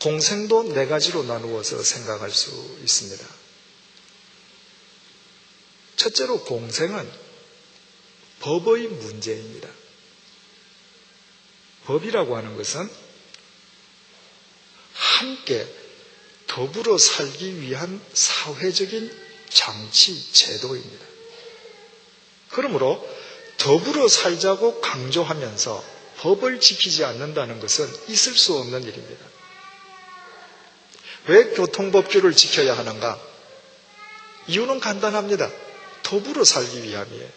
공생도 네 가지로 나누어서 생각할 수 있습니다. 첫째로 공생은 법의 문제입니다. 법이라고 하는 것은 함께 더불어 살기 위한 사회적인 장치, 제도입니다. 그러므로 더불어 살자고 강조하면서 법을 지키지 않는다는 것은 있을 수 없는 일입니다. 왜 교통법규를 지켜야 하는가? 이유는 간단합니다. 더불어 살기 위함이에요.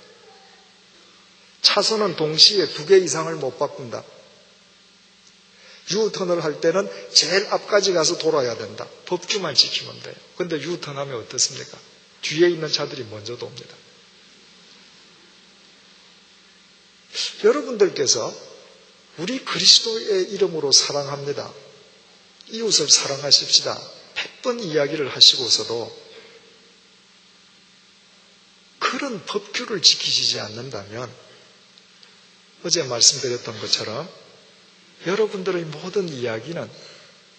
차선은 동시에 2개 이상을 못 바꾼다. 유턴을 할 때는 제일 앞까지 가서 돌아야 된다. 법규만 지키면 돼요. 그런데 유턴하면 어떻습니까? 뒤에 있는 차들이 먼저 돕니다. 여러분들께서 우리 그리스도의 이름으로 사랑합니다. 이웃을 사랑하십시다. 100번 이야기를 하시고서도 그런 법규를 지키시지 않는다면 어제 말씀드렸던 것처럼 여러분들의 모든 이야기는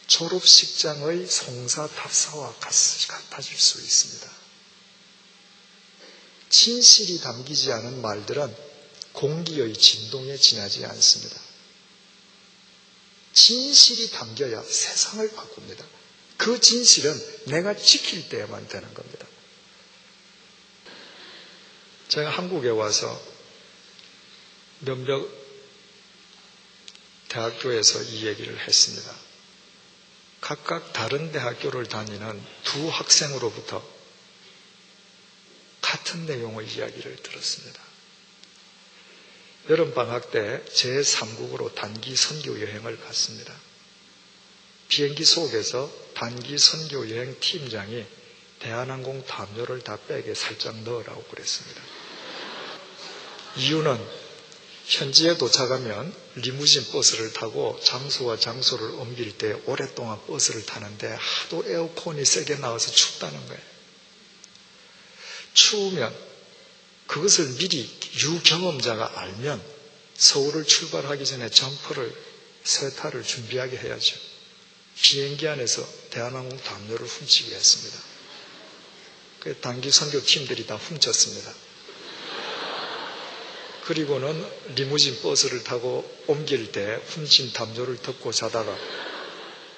졸업식장의 송사답사와 같아질 수 있습니다. 진실이 담기지 않은 말들은 공기의 진동에 지나지 않습니다. 진실이 담겨야 세상을 바꿉니다. 그 진실은 내가 지킬 때에만 되는 겁니다. 제가 한국에 와서 몇몇 대학교에서 이 얘기를 했습니다. 각각 다른 대학교를 다니는 두 학생으로부터 같은 내용의 이야기를 들었습니다. 여름방학 때 제3국으로 단기 선교 여행을 갔습니다. 비행기 속에서 단기 선교 여행 팀장이 대한항공 담요를 다 백에 살짝 넣으라고 그랬습니다. 이유는 현지에 도착하면 리무진 버스를 타고 장소와 장소를 옮길 때 오랫동안 버스를 타는데 하도 에어컨이 세게 나와서 춥다는 거예요. 추우면 그것을 미리 유경험자가 알면 서울을 출발하기 전에 점퍼를, 스웨터를 준비하게 해야죠. 비행기 안에서 대한항공 담요를 훔치게 했습니다. 그 단기 선교팀들이 다 훔쳤습니다. 그리고는 리무진 버스를 타고 옮길 때 훔친 담요를 덮고 자다가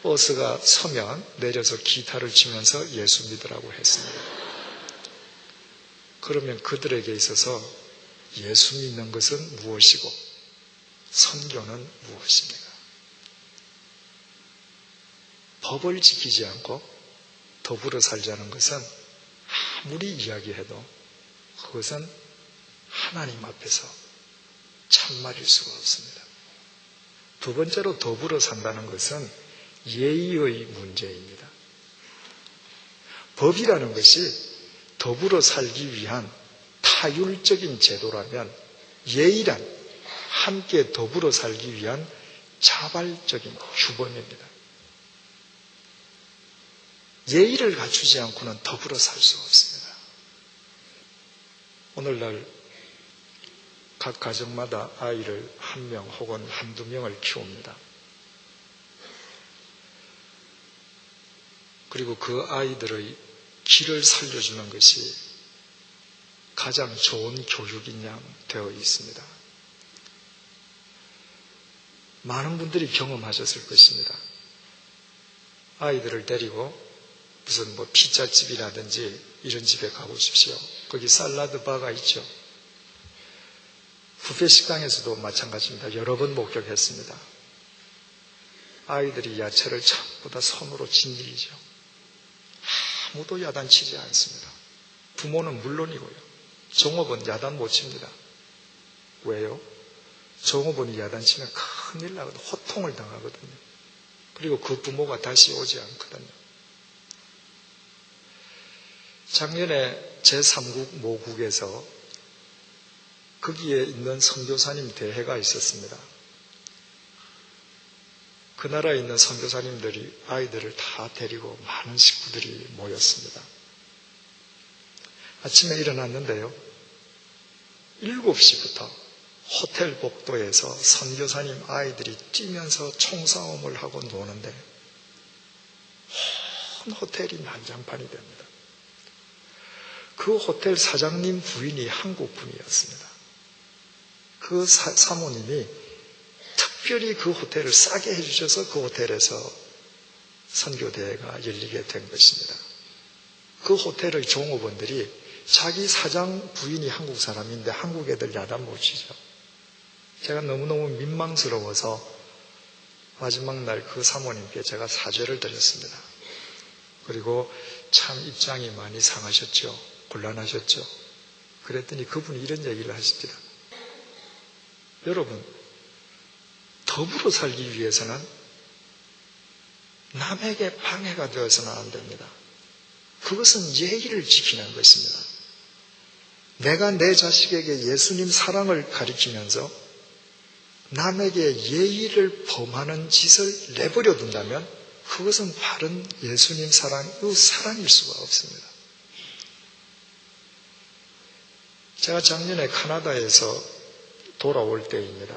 버스가 서면 내려서 기타를 치면서 예수 믿으라고 했습니다. 그러면 그들에게 있어서 예수 믿는 것은 무엇이고 선교는 무엇입니까? 법을 지키지 않고 더불어 살자는 것은 아무리 이야기해도 그것은 하나님 앞에서 참말일 수가 없습니다. 두 번째로 더불어 산다는 것은 예의의 문제입니다. 법이라는 것이 더불어 살기 위한 타율적인 제도라면 예의란 함께 더불어 살기 위한 자발적인 규범입니다. 예의를 갖추지 않고는 더불어 살 수 없습니다. 오늘날 각 가정마다 아이를 한 명 혹은 한두 명을 키웁니다. 그리고 그 아이들의 길을 살려주는 것이 가장 좋은 교육인 양 되어 있습니다. 많은 분들이 경험하셨을 것입니다. 아이들을 데리고 무슨 피자집이라든지 이런 집에 가보십시오. 거기 샐러드 바가 있죠. 뷔페 식당에서도 마찬가지입니다. 여러 번 목격했습니다. 아이들이 야채를 전부 다 손으로 진리죠. 아무도 야단치지 않습니다. 부모는 물론이고요. 종업원 야단 못 칩니다. 왜요? 종업원이 야단치면 큰일 나거든요. 호통을 당하거든요. 그리고 그 부모가 다시 오지 않거든요. 작년에 제3국 모국에서 거기에 있는 선교사님 대회가 있었습니다. 그 나라에 있는 선교사님들이 아이들을 다 데리고 많은 식구들이 모였습니다. 아침에 일어났는데요. 7시부터 호텔 복도에서 선교사님 아이들이 뛰면서 총싸움을 하고 노는데 큰 호텔이 난장판이 됩니다. 그 호텔 사장님 부인이 한국 분이었습니다. 그 사모님이 특별히 그 호텔을 싸게 해주셔서 그 호텔에서 선교대회가 열리게 된 것입니다. 그 호텔의 종업원들이 자기 사장 부인이 한국 사람인데 한국 애들 야단 못 치죠. 제가 너무너무 민망스러워서 마지막 날 그 사모님께 제가 사죄를 드렸습니다. 그리고 참 입장이 많이 상하셨죠. 곤란하셨죠. 그랬더니 그분이 이런 얘기를 하십니다. 여러분, 더불어 살기 위해서는 남에게 방해가 되어서는 안 됩니다. 그것은 예의를 지키는 것입니다. 내가 내 자식에게 예수님 사랑을 가르치면서 남에게 예의를 범하는 짓을 내버려 둔다면 그것은 바른 예수님 사랑일 수가 없습니다. 제가 작년에 캐나다에서 돌아올 때입니다.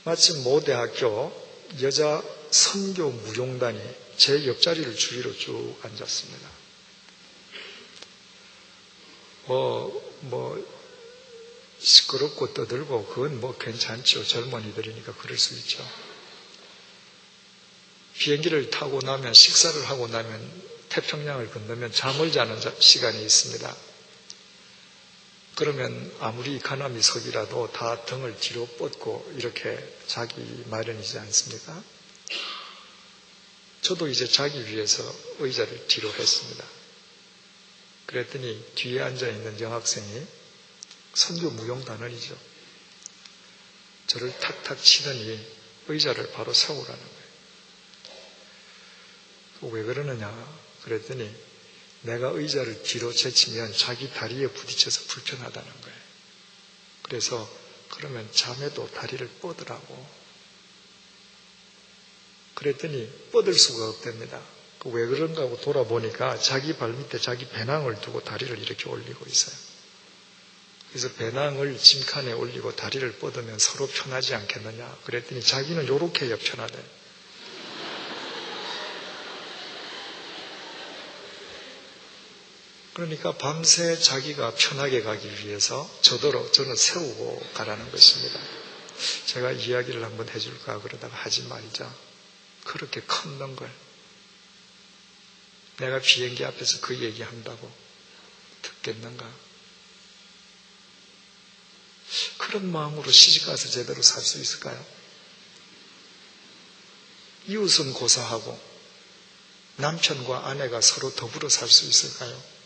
마침 모 대학교 여자 선교 무용단이 제 옆자리를 주위로 쭉 앉았습니다. 시끄럽고 떠들고 그건 괜찮죠. 젊은이들이니까 그럴 수 있죠. 비행기를 타고 나면 식사를 하고 나면 태평양을 건너면 잠을 자는 시간이 있습니다. 그러면 아무리 이카노미석이라도 다 등을 뒤로 뻗고 이렇게 자기 마련이지 않습니까? 저도 이제 자기 위해서 의자를 뒤로 했습니다. 그랬더니 뒤에 앉아있는 여학생이 선교 무용단원이죠. 저를 탁탁 치더니 의자를 바로 세우라는 거예요. 왜 그러느냐 그랬더니 내가 의자를 뒤로 제치면 자기 다리에 부딪혀서 불편하다는 거예요. 그래서 그러면 자매도 다리를 뻗으라고. 그랬더니 뻗을 수가 없답니다. 왜 그런가 하고 돌아보니까 자기 발 밑에 자기 배낭을 두고 다리를 이렇게 올리고 있어요. 그래서 배낭을 짐칸에 올리고 다리를 뻗으면 서로 편하지 않겠느냐. 그랬더니 자기는 이렇게 해야 편하대. 그러니까 밤새 자기가 편하게 가기 위해서 저는 세우고 가라는 것입니다. 제가 이야기를 한번 해줄까 그러다가 하지 말자. 그렇게 컸는 걸. 내가 비행기 앞에서 그 얘기한다고 듣겠는가? 그런 마음으로 시집가서 제대로 살 수 있을까요? 이웃은 고사하고 남편과 아내가 서로 더불어 살 수 있을까요?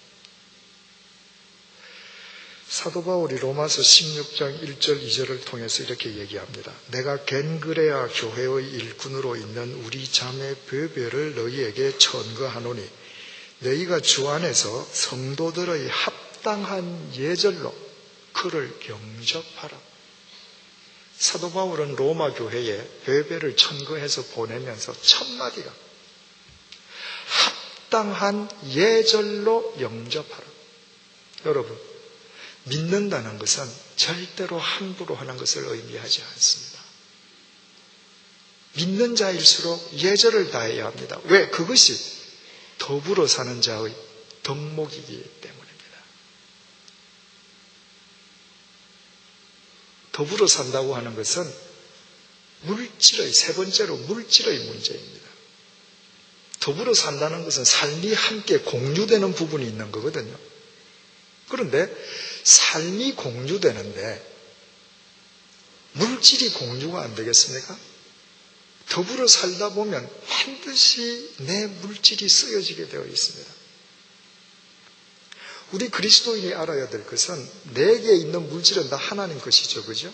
사도 바울이 로마서 16장 1절 2절을 통해서 이렇게 얘기합니다. 내가 겐그레아 교회의 일꾼으로 있는 우리 자매 베베를 너희에게 천거하노니 너희가 주 안에서 성도들의 합당한 예절로 그를 영접하라. 사도 바울은 로마 교회에 베베를 천거해서 보내면서 첫 마디가 합당한 예절로 영접하라. 여러분, 믿는다는 것은 절대로 함부로 하는 것을 의미하지 않습니다. 믿는 자일수록 예절을 다해야 합니다. 왜? 그것이 더불어 사는 자의 덕목이기 때문입니다. 더불어 산다고 하는 것은 세 번째로 물질의 문제입니다. 더불어 산다는 것은 삶이 함께 공유되는 부분이 있는 거거든요. 그런데 삶이 공유되는데 물질이 공유가 안 되겠습니까? 더불어 살다 보면 반드시 내 물질이 쓰여지게 되어 있습니다. 우리 그리스도인이 알아야 될 것은 내게 있는 물질은 다 하나님 것이죠. 그죠?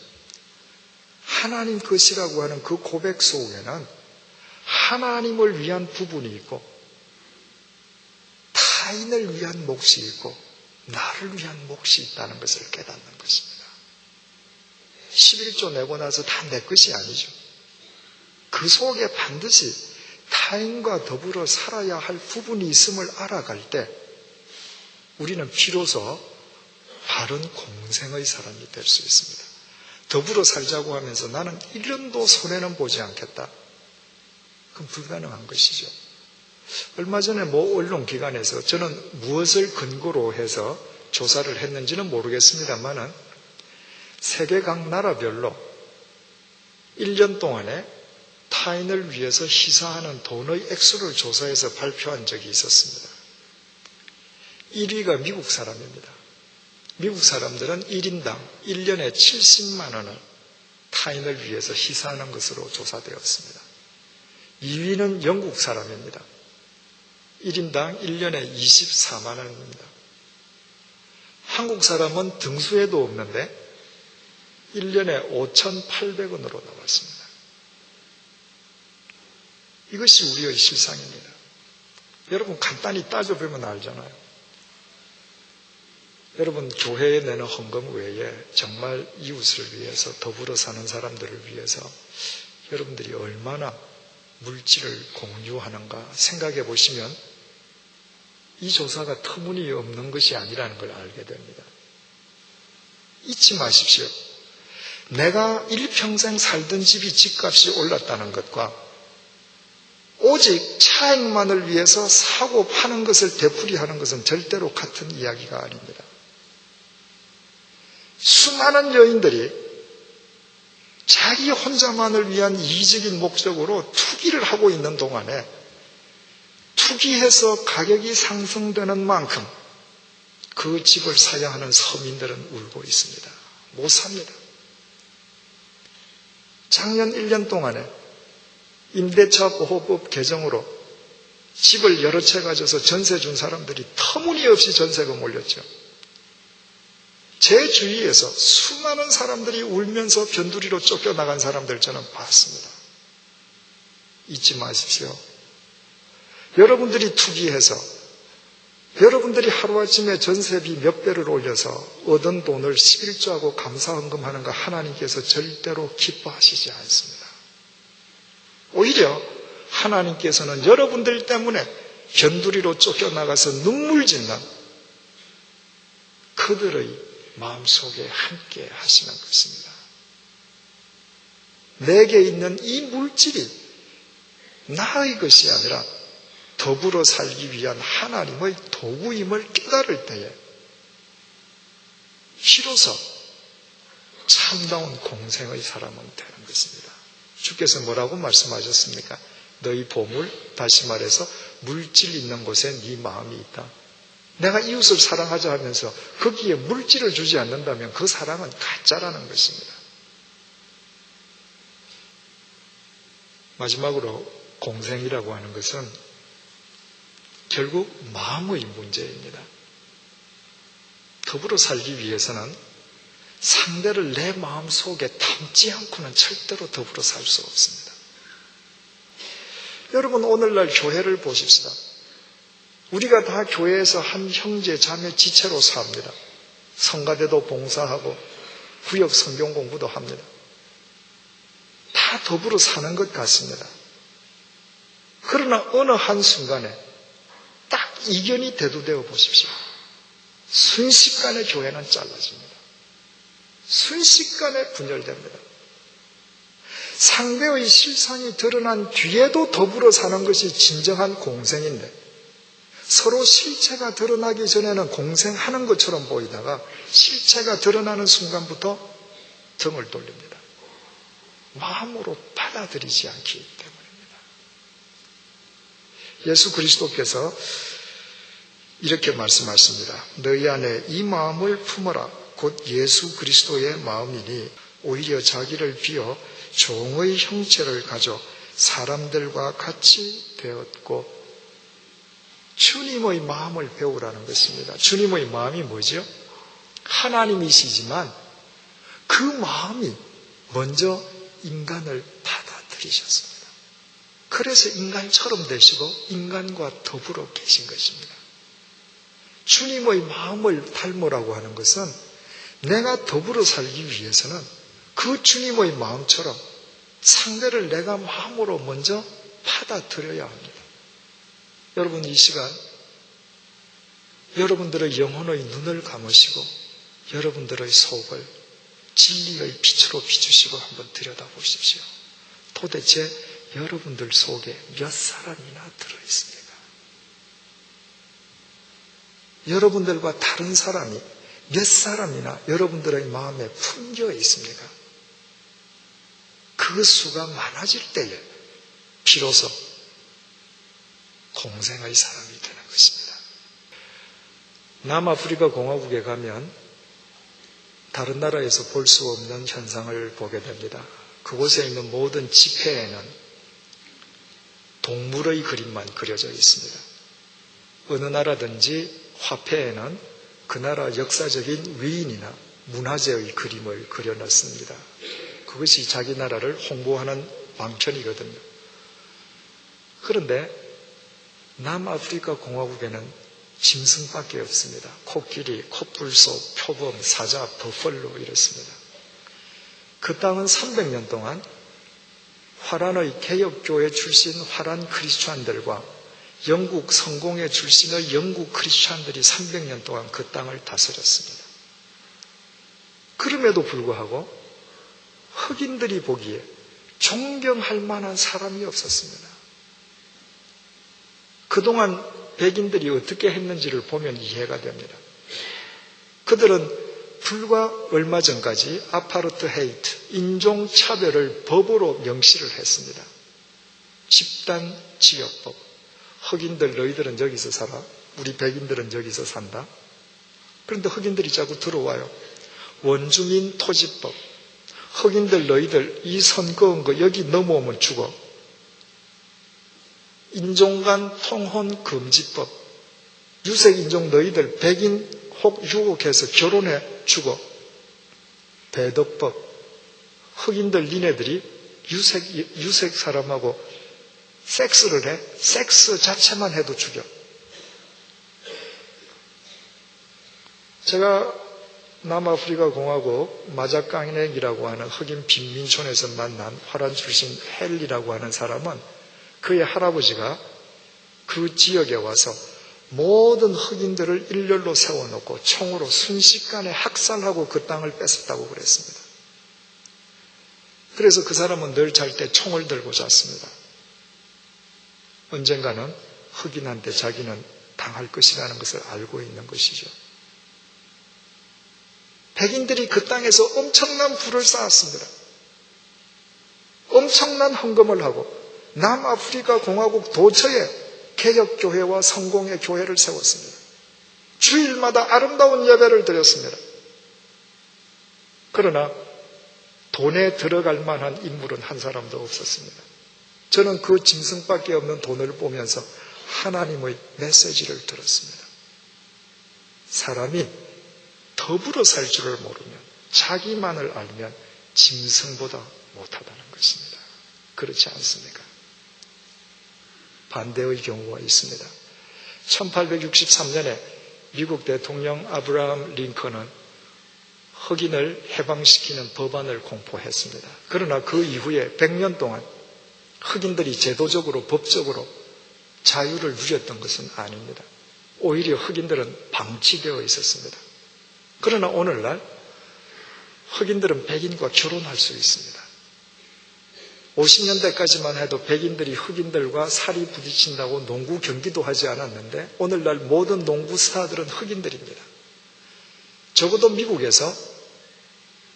하나님 것이라고 하는 그 고백 속에는 하나님을 위한 부분이 있고 타인을 위한 몫이 있고 나를 위한 몫이 있다는 것을 깨닫는 것입니다. 11조 내고 나서 다 내 것이 아니죠. 그 속에 반드시 타인과 더불어 살아야 할 부분이 있음을 알아갈 때 우리는 비로소 바른 공생의 사람이 될 수 있습니다. 더불어 살자고 하면서 나는 1년도 손해는 보지 않겠다. 그건 불가능한 것이죠. 얼마 전에 모 언론기관에서 저는 무엇을 근거로 해서 조사를 했는지는 모르겠습니다만은 세계 각 나라별로 1년 동안에 타인을 위해서 희생하는 돈의 액수를 조사해서 발표한 적이 있었습니다. 1위가 미국 사람입니다. 미국 사람들은 1인당 1년에 70만 원을 타인을 위해서 희생하는 것으로 조사되었습니다. 2위는 영국 사람입니다. 1인당 1년에 24만 원입니다. 한국 사람은 등수에도 없는데 1년에 5,800원으로 나왔습니다. 이것이 우리의 실상입니다. 여러분 간단히 따져보면 알잖아요. 여러분 교회에 내는 헌금 외에 정말 이웃을 위해서 더불어 사는 사람들을 위해서 여러분들이 얼마나 물질을 공유하는가 생각해 보시면 이 조사가 터무니없는 것이 아니라는 걸 알게 됩니다. 잊지 마십시오. 내가 일평생 살던 집이 집값이 올랐다는 것과 오직 차익만을 위해서 사고 파는 것을 되풀이하는 것은 절대로 같은 이야기가 아닙니다. 수많은 여인들이 자기 혼자만을 위한 이기적인 목적으로 투기를 하고 있는 동안에 투기해서 가격이 상승되는 만큼 그 집을 사야 하는 서민들은 울고 있습니다. 못 삽니다. 작년 1년 동안에 임대차 보호법 개정으로 집을 여러 채 가져서 전세 준 사람들이 터무니없이 전세가 몰렸죠. 제 주위에서 수많은 사람들이 울면서 변두리로 쫓겨나간 사람들 저는 봤습니다. 잊지 마십시오. 여러분들이 투기해서 여러분들이 하루아침에 전세비 몇 배를 올려서 얻은 돈을 11조하고 감사헌금하는 거 하나님께서 절대로 기뻐하시지 않습니다. 오히려 하나님께서는 여러분들 때문에 변두리로 쫓겨나가서 눈물 짓는 그들의 마음속에 함께 하시는 것입니다. 내게 있는 이 물질이 나의 것이 아니라 더불어 살기 위한 하나님의 도구임을 깨달을 때에 비로소 참다운 공생의 사람은 되는 것입니다. 주께서 뭐라고 말씀하셨습니까? 너희 보물, 다시 말해서 물질 있는 곳에 네 마음이 있다. 내가 이웃을 사랑하자 하면서 거기에 물질을 주지 않는다면 그 사랑은 가짜라는 것입니다. 마지막으로 공생이라고 하는 것은 결국 마음의 문제입니다. 더불어 살기 위해서는 상대를 내 마음속에 담지 않고는 절대로 더불어 살 수 없습니다. 여러분 오늘날 교회를 보십시다. 우리가 다 교회에서 한 형제 자매 지체로 삽니다. 성가대도 봉사하고 구역 성경 공부도 합니다. 다 더불어 사는 것 같습니다. 그러나 어느 한순간에 딱 이견이 대두되어 보십시오. 순식간에 교회는 잘라집니다. 순식간에 분열됩니다. 상대의 실상이 드러난 뒤에도 더불어 사는 것이 진정한 공생인데 서로 실체가 드러나기 전에는 공생하는 것처럼 보이다가 실체가 드러나는 순간부터 등을 돌립니다. 마음으로 받아들이지 않기 때문입니다. 예수 그리스도께서 이렇게 말씀하십니다. 너희 안에 이 마음을 품어라. 곧 예수 그리스도의 마음이니 오히려 자기를 비어 종의 형체를 가져 사람들과 같이 되었고 주님의 마음을 배우라는 것입니다. 주님의 마음이 뭐죠? 하나님이시지만 그 마음이 먼저 인간을 받아들이셨습니다. 그래서 인간처럼 되시고 인간과 더불어 계신 것입니다. 주님의 마음을 닮으라고 하는 것은 내가 더불어 살기 위해서는 그 주님의 마음처럼 상대를 내가 마음으로 먼저 받아들여야 합니다. 여러분 이 시간 여러분들의 영혼의 눈을 감으시고 여러분들의 속을 진리의 빛으로 비추시고 한번 들여다보십시오. 도대체 여러분들 속에 몇 사람이나 들어있습니까? 여러분들과 다른 사람이 몇 사람이나 여러분들의 마음에 품겨 있습니까? 그 수가 많아질 때에 비로소 공생의 사람이 되는 것입니다. 남아프리카 공화국에 가면 다른 나라에서 볼 수 없는 현상을 보게 됩니다. 그곳에 있는 모든 지폐에는 동물의 그림만 그려져 있습니다. 어느 나라든지 화폐에는 그 나라 역사적인 위인이나 문화재의 그림을 그려놨습니다. 그것이 자기 나라를 홍보하는 방편이거든요. 그런데 남아프리카 공화국에는 짐승밖에 없습니다. 코끼리, 코뿔소, 표범, 사자, 버펄로 이렇습니다. 그 땅은 300년 동안 화란의 개혁교회 출신 화란 크리스찬들과 영국 성공회 출신의 영국 크리스찬들이 300년 동안 그 땅을 다스렸습니다. 그럼에도 불구하고 흑인들이 보기에 존경할 만한 사람이 없었습니다. 그동안 백인들이 어떻게 했는지를 보면 이해가 됩니다. 그들은 불과 얼마 전까지 아파르트헤이트, 인종차별을 법으로 명시를 했습니다. 집단지역법. 흑인들 너희들은 여기서 살아. 우리 백인들은 여기서 산다. 그런데 흑인들이 자꾸 들어와요. 원주민 토지법. 흑인들 너희들 이 선 그은 거 여기 넘어오면 죽어. 인종간 통혼 금지법. 유색인종 너희들 백인 혹 유혹해서 결혼해 죽어. 배덕법. 흑인들 니네들이 유색 사람하고 섹스를 해. 섹스 자체만 해도 죽여. 제가 남아프리카 공화국 마자깡넥이라고 하는 흑인 빈민촌에서 만난 화란 출신 헬리라고 하는 사람은 그의 할아버지가 그 지역에 와서 모든 흑인들을 일렬로 세워놓고 총으로 순식간에 학살하고 그 땅을 뺏었다고 그랬습니다. 그래서 그 사람은 늘 잘 때 총을 들고 잤습니다. 언젠가는 흑인한테 자기는 당할 것이라는 것을 알고 있는 것이죠. 백인들이 그 땅에서 엄청난 부를 쌓았습니다. 엄청난 헌금을 하고 남아프리카 공화국 도처에 개혁교회와 성공의 교회를 세웠습니다. 주일마다 아름다운 예배를 드렸습니다. 그러나 돈에 들어갈 만한 인물은 한 사람도 없었습니다. 저는 그 짐승밖에 없는 돈을 보면서 하나님의 메시지를 들었습니다. 사람이 더불어 살 줄을 모르면, 자기만을 알면 짐승보다 못하다는 것입니다. 그렇지 않습니까? 반대의 경우가 있습니다. 1863년에 미국 대통령 아브라함 링컨은 흑인을 해방시키는 법안을 공포했습니다. 그러나 그 이후에 100년 동안 흑인들이 제도적으로 법적으로 자유를 누렸던 것은 아닙니다. 오히려 흑인들은 방치되어 있었습니다. 그러나 오늘날 흑인들은 백인과 결혼할 수 있습니다. 50년대까지만 해도 백인들이 흑인들과 살이 부딪힌다고 농구 경기도 하지 않았는데 오늘날 모든 농구 스타들은 흑인들입니다. 적어도 미국에서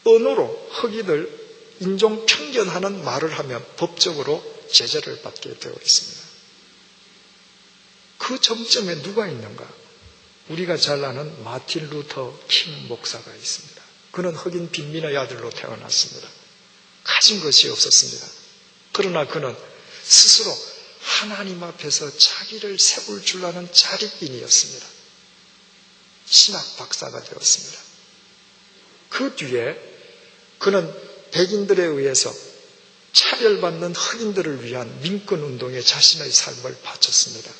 언어로 흑인을 인종 편견하는 말을 하면 법적으로 제재를 받게 되어 있습니다. 그 점점에 누가 있는가? 우리가 잘 아는 마틴 루터 킹 목사가 있습니다. 그는 흑인 빈민의 아들로 태어났습니다. 가진 것이 없었습니다. 그러나 그는 스스로 하나님 앞에서 자기를 세울 줄 아는 자립인이었습니다. 신학 박사가 되었습니다. 그 뒤에 그는 백인들에 의해서 차별받는 흑인들을 위한 민권운동에 자신의 삶을 바쳤습니다.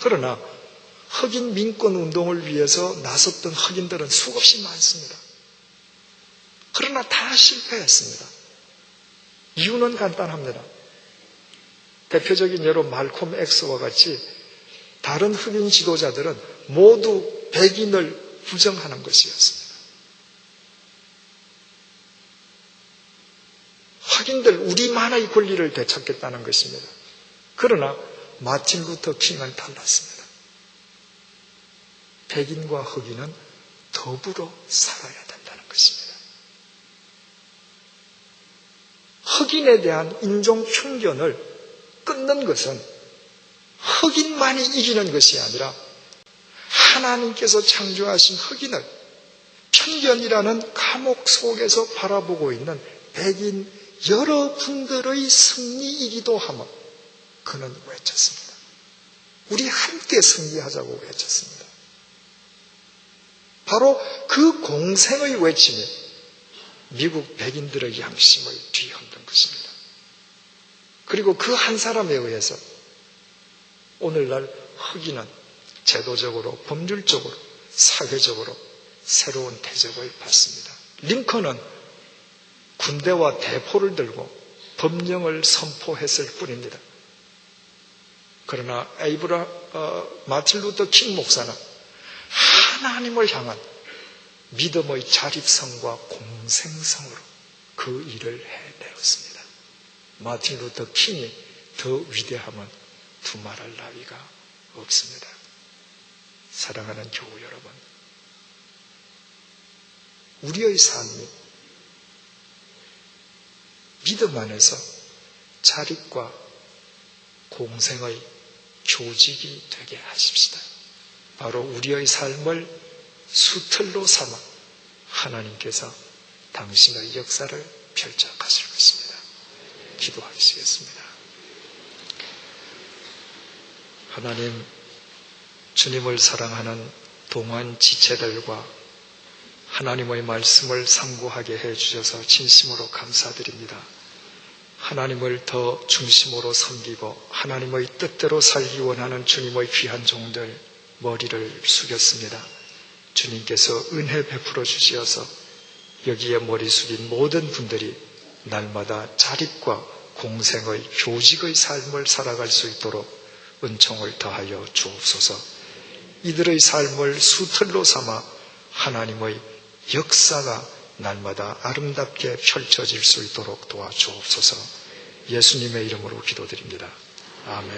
그러나 흑인 민권운동을 위해서 나섰던 흑인들은 수없이 많습니다. 그러나 다 실패했습니다. 이유는 간단합니다. 대표적인 예로 말콤 X와 같이 다른 흑인 지도자들은 모두 백인을 부정하는 것이었습니다. 흑인들 우리만의 권리를 되찾겠다는 것입니다. 그러나 마틴 루터 킹은 달랐습니다. 백인과 흑인은 더불어 살아야 된다는 것입니다. 흑인에 대한 인종 편견을 끊는 것은 흑인만이 이기는 것이 아니라 하나님께서 창조하신 흑인을 편견이라는 감옥 속에서 바라보고 있는 백인 여러분들의 승리이기도 하며 그는 외쳤습니다. 우리 함께 승리하자고 외쳤습니다. 바로 그 공생의 외침이 미국 백인들의 양심을 뒤흔든 것입니다. 그리고 그 한 사람에 의해서 오늘날 흑인은 제도적으로, 법률적으로, 사회적으로 새로운 대접을 받습니다. 링컨은 군대와 대포를 들고 법령을 선포했을 뿐입니다. 그러나 마틴 루터 킹 목사는 하나님을 향한 믿음의 자립성과 공생성으로 그 일을 해내었습니다. 마틴 루터 킹이 더 위대하면 두말할 나위가 없습니다. 사랑하는 교우 여러분, 우리의 삶이 믿음 안에서 자립과 공생의 교직이 되게 하십시다. 바로 우리의 삶을 수틀로 삼아 하나님께서 당신의 역사를 펼쳐 가실 것입니다. 기도하시겠습니다. 하나님, 주님을 사랑하는 동안 지체들과 하나님의 말씀을 상고하게 해주셔서 진심으로 감사드립니다. 하나님을 더 중심으로 섬기고 하나님의 뜻대로 살기 원하는 주님의 귀한 종들 머리를 숙였습니다. 주님께서 은혜 베풀어 주시어서 여기에 머리 숙인 모든 분들이 날마다 자립과 공생의 교직의 삶을 살아갈 수 있도록 은총을 더하여 주옵소서. 이들의 삶을 수틀로 삼아 하나님의 역사가 날마다 아름답게 펼쳐질 수 있도록 도와주옵소서. 예수님의 이름으로 기도드립니다. 아멘.